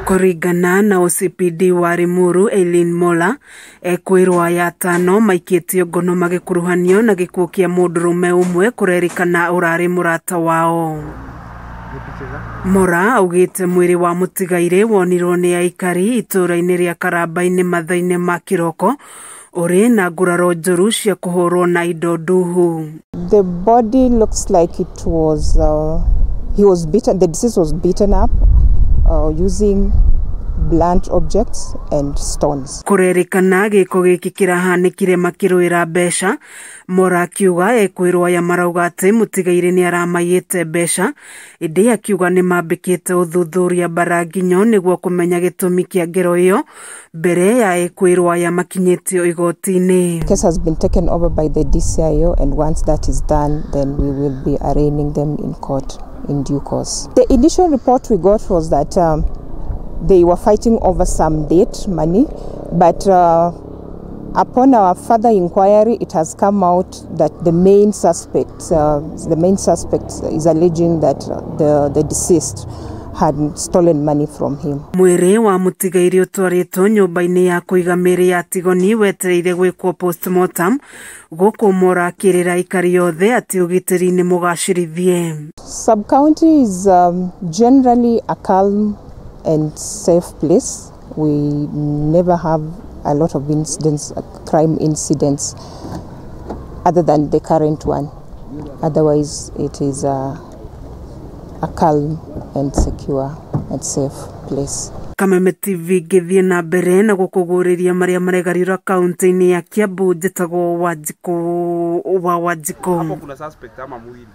Kurerikana na OCPD wa Limuru Eileen Mola Ekuirwo ya tano maikitie ngono magikuruhanio na gikuo kia mundurume umwe kurerikana arari murata wao. Mora augite mwiri wa mutigaire wonirwo ni aikari ituura-ini ria Karambaini mathaine ma kiroko uri na nguraro njuru cia kuhurwo na indo nduhu. The body looks like it was he was beaten. The deceased was beaten up using blunt objects and stones. Kurerikana giko giki kirahanikire makiruira besha Mora akiuga Ekuirwo ya marauga ati mutigaire ni aramayite besha indi akiuga ni mambikite uthuthuria baraginyo niguo kumenya gitumi kia ngero iyo mbere ya Ekuirwo ya makinyitio igoti-ini. Case has been taken over by the DCIO, and once that is done, then we will be arraigning them in court in due course. The initial report we got was that they were fighting over some debt money, but upon our further inquiry, it has come out that the main suspect is alleging that the deceased had stolen money from him. Mwiri wa mutigaire utwaritwo nyumba-ini ya kuiga miri ya tigoni wetereire gwikwo postmortem guku Mora akirira ikari yothe ati ugitiri ni mugacirithie. Sub-county is generally a calm and safe place. We never have a lot of incidents, crime incidents, other than the current one. Otherwise, it is a calm and secure and safe place. Kameme TV githie na mbere na gukuguriria maria maregarira kaunti-ini ya Kiambu njitagwo Wajiko. Hapo kuna suspect ama mwili.